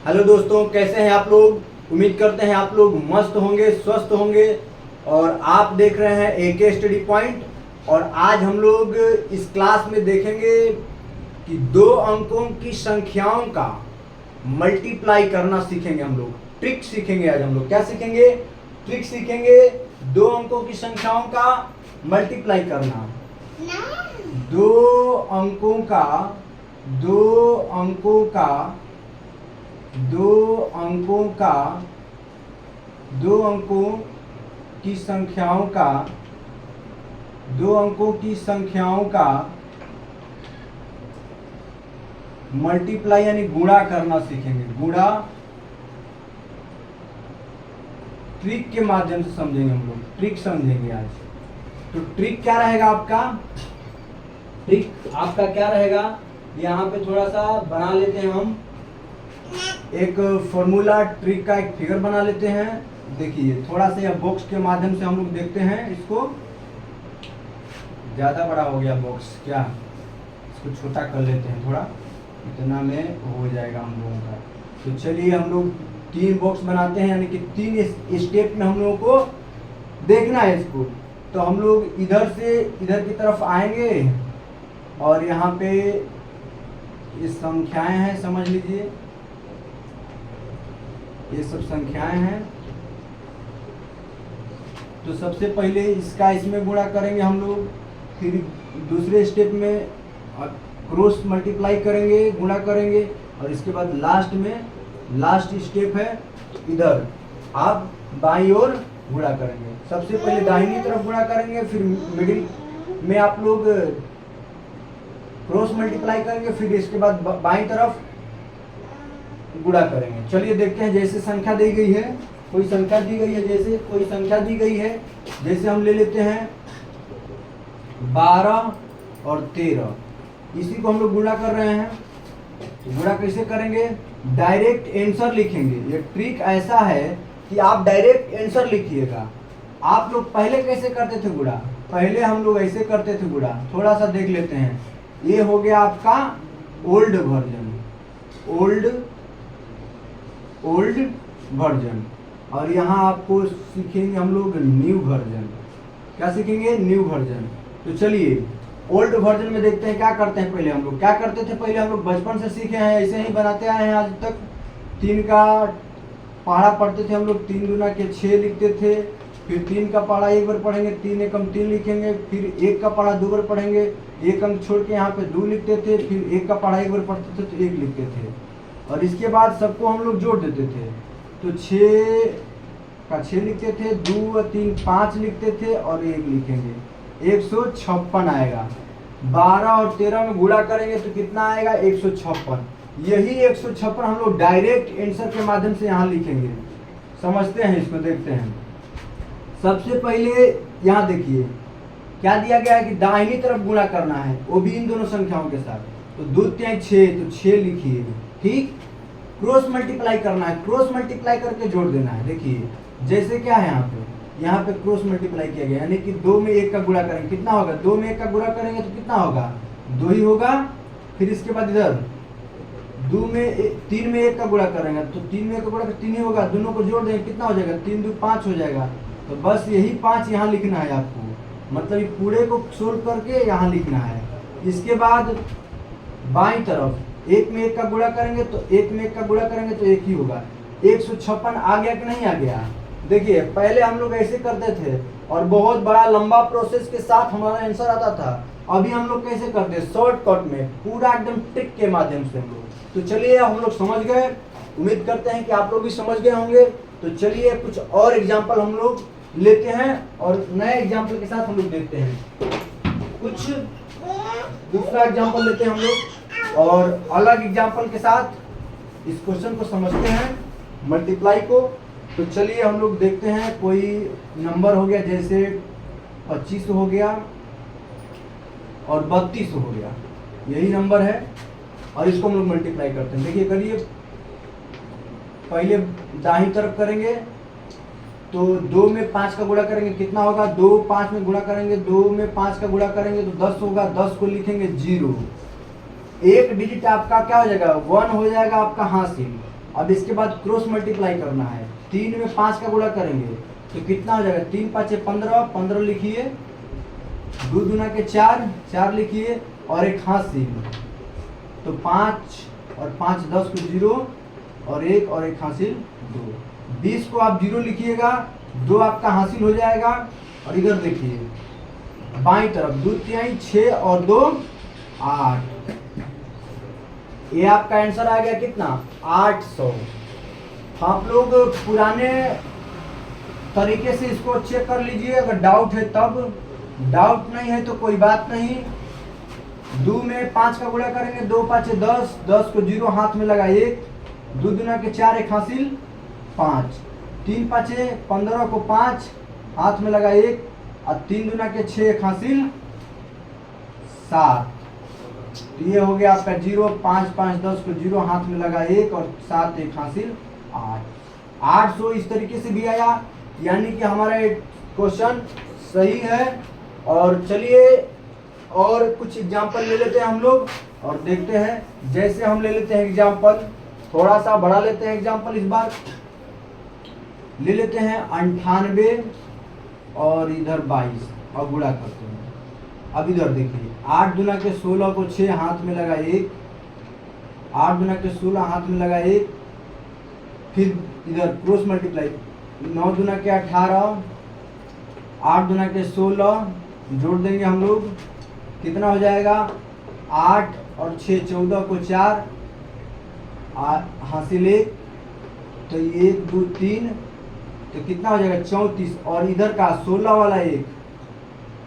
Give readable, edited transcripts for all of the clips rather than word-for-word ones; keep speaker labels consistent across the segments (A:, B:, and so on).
A: Hello दोस्तों, कैसे हैं आप लोग। उम्मीद करते हैं आप लोग मस्त होंगे, स्वस्थ होंगे। और आप देख रहे हैं एके स्टडी पॉइंट। और आज हम लोग इस क्लास में देखेंगे कि दो अंकों की संख्याओं का मल्टीप्लाई करना सीखेंगे। हम लोग ट्रिक सीखेंगे। आज हम लोग क्या सीखेंगे? ट्रिक सीखेंगे। दो अंकों की संख्याओं का मल्टीप्लाई करना। दो अंकों का दो अंकों का दो अंकों का दो अंकों की संख्याओं का दो अंकों की संख्याओं का मल्टीप्लाई यानी गुणा करना सीखेंगे। गुणा ट्रिक के माध्यम से समझेंगे। हम लोग ट्रिक समझेंगे आज। तो ट्रिक क्या रहेगा आपका? ट्रिक आपका क्या रहेगा? यहाँ पे थोड़ा सा बना लेते हैं। हम एक फॉर्मूला ट्रिक का एक फिगर बना लेते हैं। देखिए थोड़ा सा यह बॉक्स के माध्यम से हम लोग देखते हैं। इसको ज़्यादा बड़ा हो गया बॉक्स, क्या इसको छोटा कर लेते हैं थोड़ा, इतना में हो जाएगा हम लोगों का। तो चलिए हम लोग 3 बॉक्स बनाते हैं, यानी कि 3 स्टेप में हम लोगों को देखना है इसको। तो हम लोग इधर से इधर की तरफ आएंगे और यहाँ पे ये संख्याएं हैं, समझ लीजिए ये सब संख्याएं हैं। तो सबसे पहले इसका इसमें गुणा करेंगे हम लोग, फिर दूसरे स्टेप में क्रॉस मल्टीप्लाई करेंगे, गुणा करेंगे, और इसके बाद लास्ट में लास्ट स्टेप है इधर आप बाईं ओर गुणा करेंगे। सबसे पहले दाहिनी तरफ गुणा करेंगे, फिर मिडिल में आप लोग क्रॉस मल्टीप्लाई करेंगे, फिर इसके बाद बाईं तरफ गुणा करेंगे। चलिए देखते हैं। जैसे संख्या दी गई है, कोई संख्या दी गई है, जैसे कोई संख्या दी गई है, जैसे हम ले लेते हैं 12 और 13, इसी को हम लोग गुणा कर रहे हैं। तो गुणा कैसे करेंगे? डायरेक्ट आंसर लिखेंगे। ये ट्रिक ऐसा है कि आप डायरेक्ट आंसर लिखिएगा। आप लोग पहले कैसे करते थे गुणा? पहले हम लोग ऐसे करते थे गुणा। थोड़ा सा देख लेते हैं। ये हो गया आपका ओल्ड वर्जन, ओल्ड वर्जन। और यहाँ आपको सीखेंगे हम लोग न्यू वर्जन। क्या सीखेंगे? New version. तो चलिए ओल्ड वर्जन में देखते हैं क्या करते हैं। पहले हम लोग क्या करते थे? पहले हम लोग बचपन से सीखे हैं, ऐसे ही बनाते आए हैं आज तक। 3 का पहाड़ा पढ़ते थे हम लोग, 3 दूना के 6 लिखते थे। फिर 3 का पहाड़ा एक बार पढ़ेंगे, 3 एकम 3 लिखेंगे। फिर 1 का पहाड़ा 2 बार पढ़ेंगे, 1 अंक छोड़ के यहाँ पे 2 लिखते थे। फिर 1 का पहाड़ा 1 बार पढ़ते थे तो 1 लिखते थे। और इसके बाद सबको हम लोग जोड़ देते थे। तो 6 का 6 लिखते थे, 2 और 3 5 लिखते थे और 1 लिखेंगे। 156 आएगा। 12 और 13 में गुणा करेंगे तो कितना आएगा? 156। यही 156 हम लोग डायरेक्ट आंसर के माध्यम से यहाँ लिखेंगे। समझते हैं इसको, देखते हैं। सबसे पहले यहाँ देखिए क्या दिया गया है कि दाहिनी तरफ गुणा करना है, वो भी इन दोनों संख्याओं के साथ। तो 2 3 6, तो 6 लिखिए। ठीक। क्रॉस मल्टीप्लाई करना है, क्रॉस मल्टीप्लाई करके जोड़ देना है। देखिए जैसे क्या है यहाँ पे क्रॉस मल्टीप्लाई किया गया, यानी कि 2 में 1 का गुणा करेंगे, कितना होगा? 2 में 1 का गुणा करेंगे तो कितना होगा? 2 ही होगा। फिर इसके बाद इधर 3 में 1 का गुणा करेंगे तो 3 में 1 का गुणा 3 ही होगा। दोनों को जोड़ देंगे, कितना हो जाएगा? 3 2 5 हो जाएगा। तो बस यही 5 यहाँ लिखना है आपको, मतलब ये पूरे को सोल्व करके यहाँ लिखना है। इसके बाद बाईं तरफ 1 में 1 का गुणा करेंगे तो 1 में 1 का गुणा करेंगे तो 1 ही होगा। 156 आ गया कि नहीं आ गया? देखिए पहले हम लोग ऐसे करते थे और बहुत बड़ा लंबा प्रोसेस के साथ हमारा आंसर आता था। अभी हम लोग कैसे करते हैं? शॉर्टकट में, पूरा एकदम ट्रिक के माध्यम से हम लोग। तो चलिए हम लोग समझ गए। उम्मीद करते हैं कि आप लोग भी समझ गए होंगे। तो चलिए कुछ और एग्जाम्पल हम लोग लेते हैं और नए एग्जाम्पल के साथ हम लोग देखते हैं। कुछ दूसरा एग्जाम्पल लेते हैं हम लोग और अलग एग्जाम्पल के साथ इस क्वेश्चन को समझते हैं, मल्टीप्लाई को। तो चलिए हम लोग देखते हैं। कोई नंबर हो गया, जैसे 25 हो गया और 32 हो गया, यही नंबर है और इसको हम लोग मल्टीप्लाई करते हैं। देखिए करिए, पहले दाहिनी तरफ करेंगे तो 2 में 5 का गुणा करेंगे, कितना होगा? 2 5 में गुणा करेंगे, 2 में 5 का गुणा करेंगे तो 10 होगा। 10 को लिखेंगे 0। एक डिजिट आपका क्या हो जाएगा? 1 हो जाएगा आपका हासिल। अब इसके बाद क्रॉस मल्टीप्लाई करना है, 3 में 5 का गुणा करेंगे तो कितना हो जाएगा, 3 5 15, 15 लिखिए, 2 दूना के 4, 4 लिखिए और एक हासिल, तो 5 और 5 10 को 0 और एक हासिल 2, 20 को आप 0 लिखिएगा, 2 आपका हासिल हो जाएगा। और इधर देखिए बाईं तरफ 2 तिहाई 6 और 2 8, ये आपका आंसर आ गया कितना, 800। आप लोग पुराने तरीके से इसको चेक कर लीजिए, अगर डाउट है तब, डाउट नहीं है तो कोई बात नहीं। 2 में 5 का गुणा करेंगे, 2 5 10, 10 को 0 हाथ में लगा 1, 2 दूना के 4 एक हासिल 5, 3 5 15 को 5 हाथ में लगा 1 और 3 दूना के 6 एक हासिल 7, तो ये हो गया आपका 0, 5 5 10 को 0 हाथ में लगा 1 और 7 एक हासिल 8, 800 इस तरीके से भी आया, यानी कि हमारा क्वेश्चन सही है। और चलिए और कुछ एग्जाम्पल ले लेते हैं हम लोग और देखते हैं। जैसे हम ले लेते हैं एग्जाम्पल, थोड़ा सा बढ़ा लेते हैं एग्जाम्पल, इस बार ले लेते हैं 98 और इधर 22 और गुणा करते हैं। अब इधर देखिए 8 दूना के 16 को 6 हाथ में लगा 1, 8 दूना के 16 हाथ में लगा 1, फिर इधर क्रॉस मल्टीप्लाई, 9 दूना के 18, 8 दूना के 16 जोड़ देंगे हम लोग, कितना हो जाएगा, 8 और 6 14 को 4 हासिल 1, तो 1 2 3, तो कितना हो जाएगा 34, और इधर का 16 वाला 1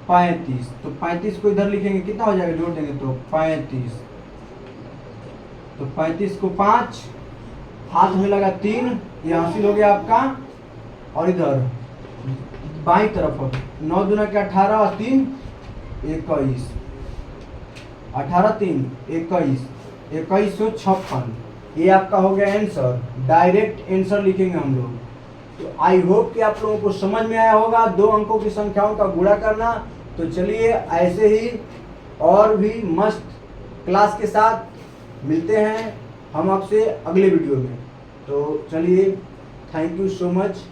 A: 35, तो 35 को इधर लिखेंगे, कितना हो जाएगा, जोड़ देंगे तो 35, तो 35 को 5 हाथ में लगा 3, ये हासिल हो गया आपका। और इधर बाईं तरफ 9 दूना के 18 और 3 21, 18 3 21, 2156, ये आपका हो गया आंसर। डायरेक्ट आंसर लिखेंगे हम लोग। तो आई होप कि आप लोगों को समझ में आया होगा 2 अंकों की संख्याओं का गुणा करना। तो चलिए ऐसे ही और भी मस्त क्लास के साथ मिलते हैं हम आपसे अगले वीडियो में। तो चलिए, thank you so much,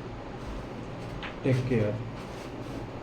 A: take care.